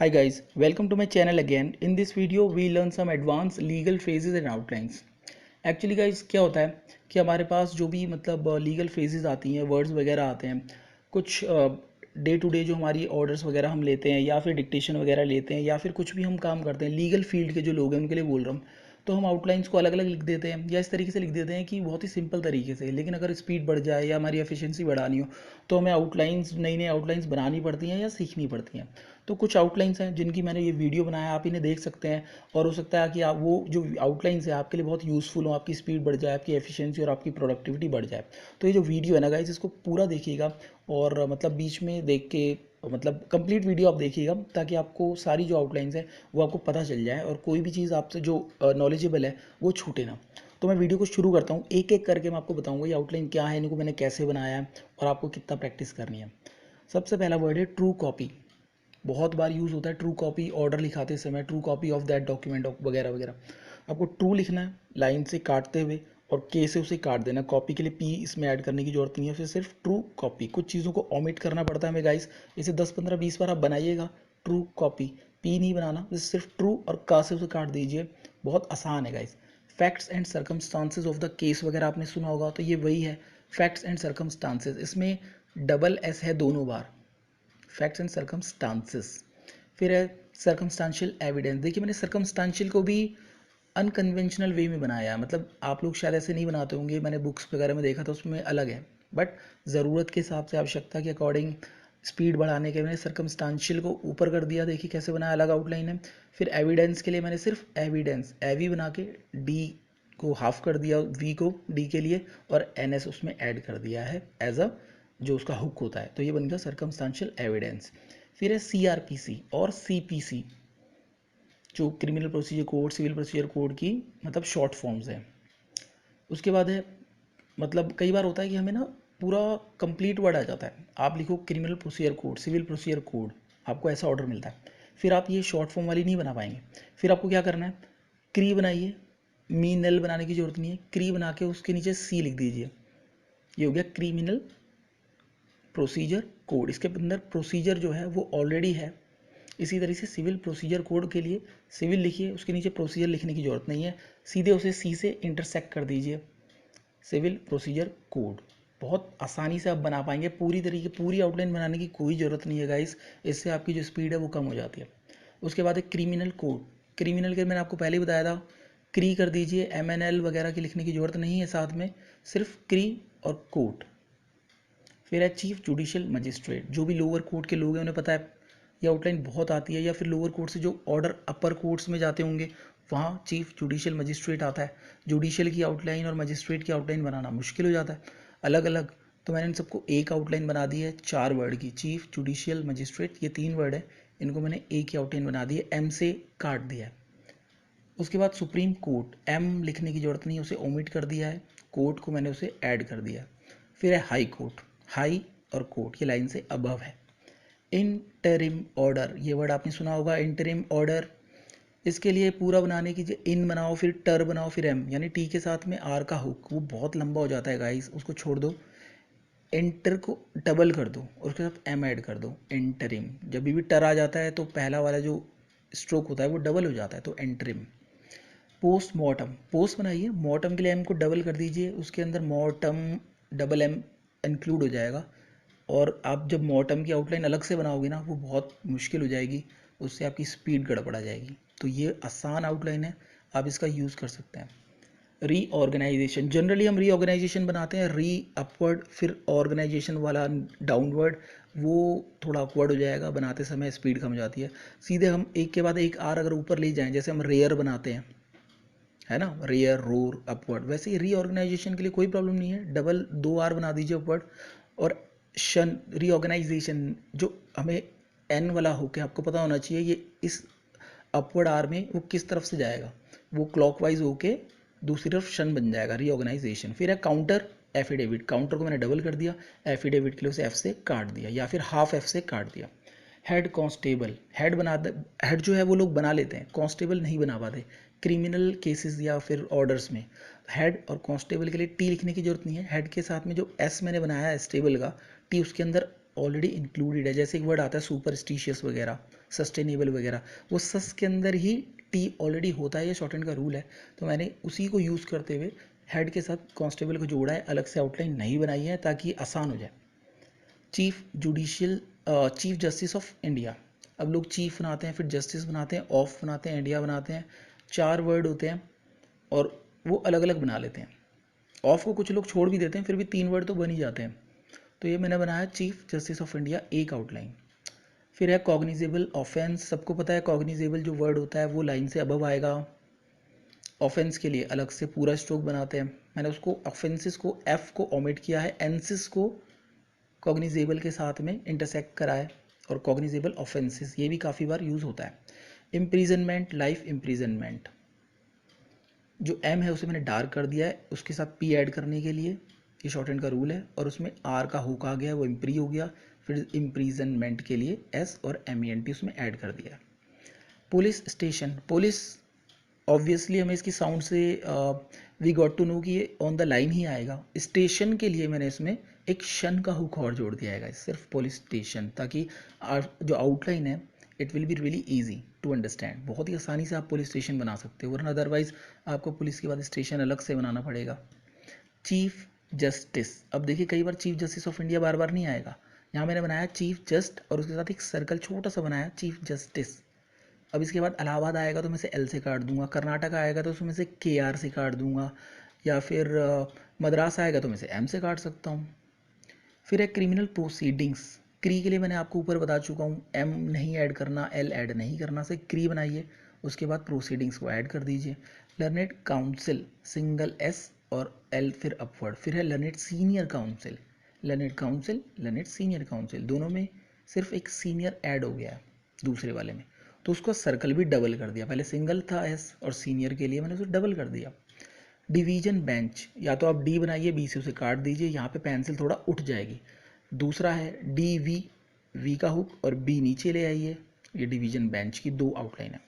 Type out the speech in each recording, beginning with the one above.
Hi guys, welcome to my channel again. In this video we learn some advanced legal phrases and outlines. Actually guys क्या होता है कि हमारे पास जो भी लीगल फ्रेजेस आती हैं, वर्ड्स वगैरह आते हैं, कुछ डे टू डे जो हमारी ऑर्डर्स वगैरह हम लेते हैं या फिर डिक्टेशन वगैरह लेते हैं या फिर कुछ भी हम काम करते हैं, लीगल फील्ड के जो लोग हैं उनके लिए बोल रहा हूँ, तो हम आउटलाइंस को अलग अलग लिख देते हैं या इस तरीके से लिख देते हैं कि बहुत ही सिंपल तरीके से। लेकिन अगर स्पीड बढ़ जाए या हमारी एफिशिएंसी बढ़ानी हो तो हमें आउटलाइंस नई नई आउटलाइंस बनानी पड़ती हैं या सीखनी पड़ती हैं। तो कुछ आउटलाइंस हैं जिनकी मैंने ये वीडियो बनाया, आप इन्हें देख सकते हैं और हो सकता है कि आप वो जो आउटलाइंस है आपके लिए बहुत यूज़फुल हो, आपकी स्पीड बढ़ जाए, आपकी एफिशिएंसी और आपकी प्रोडक्टिविटी बढ़ जाए। तो ये जो वीडियो है ना गाइस, इसको पूरा देखिएगा और बीच में देख के कंप्लीट वीडियो आप देखिएगा ताकि आपको सारी जो आउटलाइंस है वो आपको पता चल जाए और कोई भी चीज़ आपसे जो नॉलेजेबल है वो छूटे ना। तो मैं वीडियो को शुरू करता हूँ, एक एक करके मैं आपको बताऊँगा ये आउटलाइन क्या है, इनको मैंने कैसे बनाया है और आपको कितना प्रैक्टिस करनी है। सबसे पहला वर्ड है ट्रू कॉपी। बहुत बार यूज़ होता है ट्रू कॉपी, ऑर्डर लिखाते समय true copy of that document वगैरह वगैरह। आपको ट्रू लिखना है लाइन से काटते हुए और के से उसे काट देना। कॉपी के लिए पी इसमें ऐड करने की जरूरत नहीं है, फिर सिर्फ ट्रू कॉपी। कुछ चीज़ों को ओमिट करना पड़ता है हमें गाइस, इसे 10 15 20 बार आप बनाइएगा। ट्रू कॉपी, पी नहीं बनाना, सिर्फ ट्रू और का से उसे काट दीजिए। बहुत आसान है guys. Facts and circumstances of the case वगैरह आपने सुना होगा, तो ये वही है फैक्ट्स एंड सर्कमस्टांसेस। इसमें डबल एस है दोनों बार, फैक्ट्स एंड सर्कमस्टांसेस। फिर है सर्कमस्टांशियल एविडेंस। देखिए मैंने सर्कमस्टांशियल को भी अनकन्वेंशनल वे में बनाया है, आप लोग शायद ऐसे नहीं बनाते होंगे, मैंने बुक्स वगैरह में देखा था उसमें अलग है, बट ज़रूरत के हिसाब से, आवश्यकता के अकॉर्डिंग, स्पीड बढ़ाने के मैंने सर्कमस्टांशियल को ऊपर कर दिया। देखिए कैसे बनाया, अलग आउटलाइन है। फिर एविडेंस के लिए मैंने सिर्फ एविडेंस एवी बना के डी को हाफ कर दिया, वी को डी के लिए, और एन एस उसमें ऐड कर दिया है एज अ जो उसका हुक होता है। तो ये बन गया सर्कमस्टांशियल एविडेंस। फिर है सीआरपीसी और सीपीसी, जो criminal procedure code, civil procedure code की शॉर्ट फॉर्म्स हैं। उसके बाद है कई बार होता है कि हमें ना पूरा कंप्लीट वर्ड आ जाता है, आप लिखो criminal procedure code, civil procedure code, आपको ऐसा ऑर्डर मिलता है, फिर आप ये शॉर्ट फॉर्म वाली नहीं बना पाएंगे। फिर आपको क्या करना है, क्री बनाइए, मी नल बनाने की जरूरत नहीं है, क्री बना के उसके नीचे सी लिख दीजिए, ये हो गया क्रिमिनल प्रोसीजर कोड। इसके अंदर प्रोसीजर जो है वो ऑलरेडी है। इसी तरह से सिविल प्रोसीजर कोड के लिए सिविल लिखिए, उसके नीचे प्रोसीजर लिखने की ज़रूरत नहीं है, सीधे उसे सी से इंटरसेक्ट कर दीजिए, सिविल प्रोसीजर कोड। बहुत आसानी से आप बना पाएंगे। पूरी आउटलाइन बनाने की कोई ज़रूरत नहीं है गाइस, इससे आपकी जो स्पीड है वो कम हो जाती है। उसके बाद है क्रिमिनल कोड। क्रिमिनल के मैंने आपको पहले ही बताया था, क्री कर दीजिए, एम एन एल वगैरह की लिखने की ज़रूरत नहीं है, साथ में सिर्फ क्री और कोर्ट। फिर है चीफ जुडिशियल मजिस्ट्रेट। जो भी लोअर कोर्ट के लोग हैं उन्हें पता है ये आउटलाइन बहुत आती है, या फिर लोअर कोर्ट से जो ऑर्डर अपर कोर्ट्स में जाते होंगे वहाँ चीफ जुडिशियल मजिस्ट्रेट आता है। जुडिशियल की आउटलाइन और मजिस्ट्रेट की आउटलाइन बनाना मुश्किल हो जाता है अलग अलग, तो मैंने इन सबको एक आउटलाइन बना दी है 4 वर्ड की। चीफ जुडिशियल मजिस्ट्रेट ये 3 वर्ड है, इनको मैंने एक ही आउटलाइन बना दी है, एम से काट दिया है। उसके बाद सुप्रीम कोर्ट, एम लिखने की जरूरत नहीं है, उसे ओमिट कर दिया है, कोर्ट को मैंने उसे ऐड कर दिया। फिर है हाई कोर्ट, हाई और कोर्ट ये लाइन से अबव है। इंटरिम ऑर्डर, ये वर्ड आपने सुना होगा, इंटरिम ऑर्डर। इसके लिए पूरा बनाने की इन बनाओ, फिर टर बनाओ, फिर एम, यानी टी के साथ में आर का हुक, वो बहुत लंबा हो जाता है गाइस, उसको छोड़ दो। एंटर को डबल कर दो और उसके साथ एम ऐड कर दो, एंटरिम। जब भी टर आ जाता है तो पहला वाला जो स्ट्रोक होता है वो डबल हो जाता है, तो एंटरिम। पोस्टमार्टम, पोस्ट बनाइए, मॉर्टम के लिए एम को डबल कर दीजिए, उसके अंदर मॉर्टम डबल एम इंक्लूड हो जाएगा। और आप जब मॉर्टम की आउटलाइन अलग से बनाओगे ना वो बहुत मुश्किल हो जाएगी, उससे आपकी स्पीड गड़बड़ा जाएगी। तो ये आसान आउटलाइन है, आप इसका यूज़ कर सकते हैं। रीऑर्गेनाइजेशन, जनरली हम रीऑर्गेनाइजेशन बनाते हैं री अपवर्ड, फिर ऑर्गेनाइजेशन वाला डाउनवर्ड, वो थोड़ा अपवर्ड हो जाएगा, बनाते समय स्पीड कम हो जाती है। सीधे हम एक के बाद एक आर अगर ऊपर ले जाएं, जैसे हम रेयर बनाते हैं, है ना, रेयर रोर अपवर्ड, वैसे ही रीऑर्गेनाइजेशन के लिए कोई प्रॉब्लम नहीं है, डबल 2 आर बना दीजिए अपवर्ड। और शन, रीऑर्गेनाइजेशन जो हमें एन वाला हो के आपको पता होना चाहिए ये इस अपवर्ड आर में वो किस तरफ से जाएगा, वो क्लॉकवाइज होके दूसरी तरफ शन बन जाएगा, रीऑर्गेनाइजेशन। फिर है काउंटर एफिडेविट, काउंटर को मैंने डबल कर दिया, एफिडेविट के लिए उसे एफ से काट दिया या फिर हाफ एफ से काट दिया। हेड कांस्टेबल, हेड बना, हेड जो है वो लोग बना लेते हैं, कांस्टेबल नहीं बना पाते क्रिमिनल केसेस या फिर ऑर्डर्स में। हेड और कांस्टेबल के लिए टी लिखने की जरूरत नहीं है, हेड के साथ में जो एस मैंने बनाया है स्टेबल का, टी उसके अंदर ऑलरेडी इंक्लूडेड है। जैसे एक वर्ड आता है सुपरस्टिशियस वगैरह, सस्टेनेबल वगैरह, वो सस के अंदर ही टी ऑलरेडी होता है, ये शॉर्टहैंड का रूल है। तो मैंने उसी को यूज़ करते हुए हेड के साथ कांस्टेबल को जोड़ा है, अलग से आउटलाइन नहीं बनाई है ताकि आसान हो जाए। चीफ जस्टिस ऑफ इंडिया, अब लोग चीफ बनाते हैं, फिर जस्टिस बनाते हैं, ऑफ बनाते हैं, इंडिया बनाते हैं, 4 वर्ड होते हैं और वो अलग अलग बना लेते हैं। ऑफ को कुछ लोग छोड़ भी देते हैं, फिर भी 3 वर्ड तो बन ही जाते हैं। तो ये मैंने बनाया चीफ जस्टिस ऑफ इंडिया, एक आउटलाइन। फिर है कॉग्निजेबल ऑफेंस, सबको पता है कॉग्निजेबल जो वर्ड होता है वो लाइन से अबव आएगा। ऑफेंस के लिए अलग से पूरा स्ट्रोक बनाते हैं, मैंने उसको ऑफेंसिस को एफ को ओमिट किया है, एंसिस को कॉग्निजेबल के साथ में इंटरसेक्ट करा है, और कॉग्निजेबल ऑफेंसिस ये भी काफ़ी बार यूज़ होता है। इम्प्रीजनमेंट, लाइफ इम्प्रीजनमेंट, जो एम है उसे मैंने डार्क कर दिया है, उसके साथ पी ऐड करने के लिए, ये शॉर्टहैंड का रूल है, और उसमें आर का हुक आ गया, वो इम्प्री हो गया। फिर इम्प्रीजनमेंट के लिए एस और एम ई एन टी उसमें ऐड कर दिया। पुलिस स्टेशन, पुलिस ऑब्वियसली हमें इसकी साउंड से वी गॉट टू नो कि ये ऑन द लाइन ही आएगा। स्टेशन के लिए मैंने इसमें एक शन का हुक और जोड़ दिया है सिर्फ पुलिस स्टेशन, ताकि जो आउटलाइन है it will be really easy to understand. बहुत ही आसानी से आप पुलिस स्टेशन बना सकते हो, वरना अदरवाइज आपको पुलिस के बाद स्टेशन अलग से बनाना पड़ेगा। चीफ जस्टिस, अब देखिए कई बार चीफ जस्टिस ऑफ इंडिया बार बार नहीं आएगा, यहाँ मैंने बनाया चीफ जस्ट और उसके साथ एक सर्कल छोटा सा बनाया चीफ जस्टिस। अब इसके बाद इलाहाबाद आएगा तो मैं इसे एल से काट दूंगा, कर्नाटक आएगा तो उसमें से के आर से काट दूंगा, या फिर मद्रास आएगा तो मैं इसे एम से काट सकता हूँ। फिर है क्रिमिनल प्रोसीडिंग्स, क्री के लिए मैंने आपको ऊपर बता चुका हूँ, एम नहीं ऐड करना, एल ऐड नहीं करना, से क्री बनाइए, उसके बाद प्रोसीडिंग्स को ऐड कर दीजिए। लर्नेड काउंसिल, सिंगल एस और एल फिर अपवर्ड। फिर है learned senior council, learned council, learned senior council, दोनों में सिर्फ एक सीनियर ऐड हो गया है दूसरे वाले में, तो उसको सर्कल भी डबल कर दिया, पहले सिंगल था एस और सीनियर के लिए मैंने उसे डबल कर दिया। डिवीजन बेंच, या तो आप डी बनाइए, बी से उसे काट दीजिए, यहाँ पे पेंसिल थोड़ा उठ जाएगी। दूसरा है डी वी, वी का हुक और बी नीचे ले आइए, ये डिवीजन बेंच की 2 आउटलाइन है।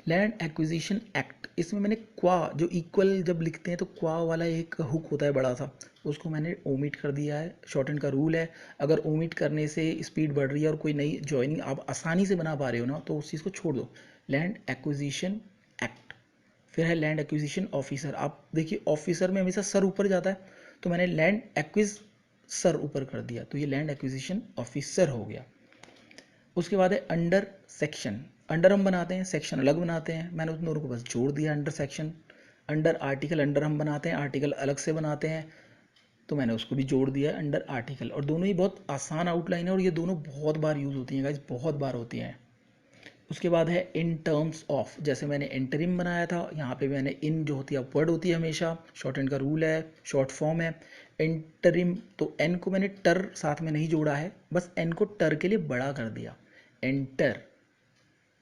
लैंड एक्विजिशन एक्ट, इसमें मैंने क्वा, जो इक्वल जब लिखते हैं तो क्वा वाला एक हुक होता है बड़ा सा, उसको मैंने ओमिट कर दिया है। शॉर्टहैंड का रूल है, अगर ओमिट करने से स्पीड बढ़ रही है और कोई नई ज्वाइनिंग आप आसानी से बना पा रहे हो ना, तो उस चीज़ को छोड़ दो। Land acquisition act. फिर है लैंड एक्विजिशन ऑफिसर, आप देखिए ऑफिसर में हमेशा सर ऊपर जाता है, तो मैंने लैंड एक्विज सर ऊपर कर दिया, तो ये लैंड एक्विजिशन ऑफिसर हो गया। उसके बाद है अंडर सेक्शन, अंडर हम बनाते हैं, सेक्शन अलग बनाते हैं, मैंने उन दोनों को बस जोड़ दिया, under section. Under article, under हम बनाते हैं, आर्टिकल अलग से बनाते हैं, तो मैंने उसको भी जोड़ दिया है अंडर आर्टिकल। और दोनों ही बहुत आसान आउटलाइन है और ये दोनों बहुत बार यूज़ होती हैं गाइस, बहुत बार होती हैं। उसके बाद है इन टर्म्स ऑफ, जैसे मैंने इंटरिम बनाया था, यहाँ पे मैंने इन जो होती है अपवर्ड होती है हमेशा, शॉर्टहैंड का रूल है, शॉर्ट फॉर्म है इंटरिम, तो एन को मैंने टर साथ में नहीं जोड़ा है, बस एन को टर के लिए बड़ा कर दिया, एंटर,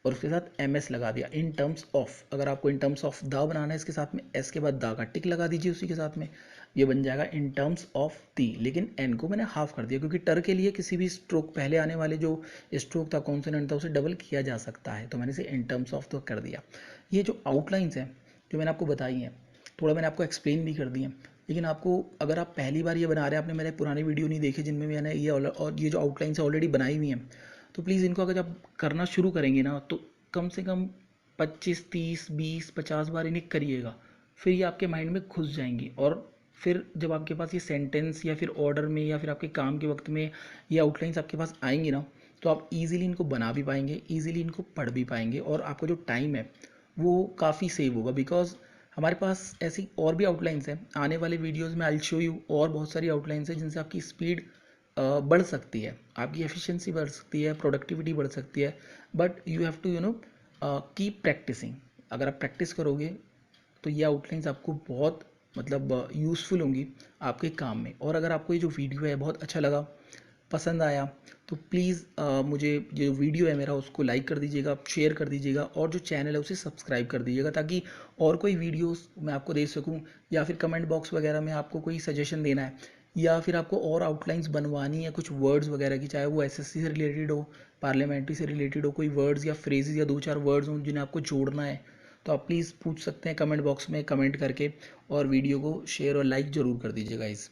और उसके साथ एम एस लगा दिया, इन टर्म्स ऑफ। अगर आपको in terms of the banana है, इसके साथ में एस के बाद द का टिक लगा दीजिए उसी के साथ में, ये बन जाएगा इन टर्म्स ऑफ दी। लेकिन एन को मैंने हाफ कर दिया क्योंकि टर के लिए किसी भी स्ट्रोक, पहले आने वाले जो स्ट्रोक था, कॉन्सोनेंट था, उसे डबल किया जा सकता है, तो मैंने इसे इन टर्म्स ऑफ तो कर दिया। ये जो आउटलाइंस हैं जो मैंने आपको बताई हैं, थोड़ा मैंने आपको एक्सप्लेन भी कर दी हैं, लेकिन आपको अगर आप पहली बार ये बना रहे हैं, आपने मेरे पुराने वीडियो नहीं देखे जिनमें मैंने ये और ये जो आउटलाइंस ऑलरेडी बनाई हुई हैं, तो प्लीज़ इनको अगर आप करना शुरू करेंगे ना, तो कम से कम 25, 30, 20, 50 बार इन्हें करिएगा, फिर ये आपके माइंड में घुस जाएंगी। और फिर जब आपके पास ये सेंटेंस या फिर ऑर्डर में या फिर आपके काम के वक्त में ये आउटलाइंस आपके पास आएंगी ना, तो आप इजीली इनको बना भी पाएंगे, इजीली इनको पढ़ भी पाएंगे, और आपका जो टाइम है वो काफ़ी सेव होगा। बिकॉज हमारे पास ऐसी और भी आउटलाइंस हैं, आने वाले वीडियोस में आई शो यू और बहुत सारी आउटलाइंस हैं जिनसे आपकी स्पीड बढ़ सकती है, आपकी एफिशिएंसी बढ़ सकती है, प्रोडक्टिविटी बढ़ सकती है, but you have to keep practicing. अगर आप प्रैक्टिस करोगे तो ये आउटलाइंस आपको बहुत मतलब यूज़फुल होंगी आपके काम में। और अगर आपको ये जो वीडियो है बहुत अच्छा लगा, पसंद आया, तो प्लीज़ मुझे जो वीडियो है मेरा उसको लाइक कर दीजिएगा, शेयर कर दीजिएगा, और जो चैनल है उसे सब्सक्राइब कर दीजिएगा, ताकि और कोई वीडियोस मैं आपको दे सकूं, या फिर कमेंट बॉक्स वगैरह में आपको कोई सजेशन देना है, या फिर आपको और आउटलाइंस बनवानी है कुछ वर्ड्स वगैरह की, चाहे वो एसएससी से रिलेटेड हो, पार्लियामेंट्री से रिलेटेड हो, कोई वर्ड्स या फ्रेजेस या 2-4 वर्ड्स हों जिन्हें आपको जोड़ना है, तो आप प्लीज़ पूछ सकते हैं कमेंट बॉक्स में कमेंट करके, और वीडियो को शेयर और लाइक ज़रूर कर दीजिएगा इस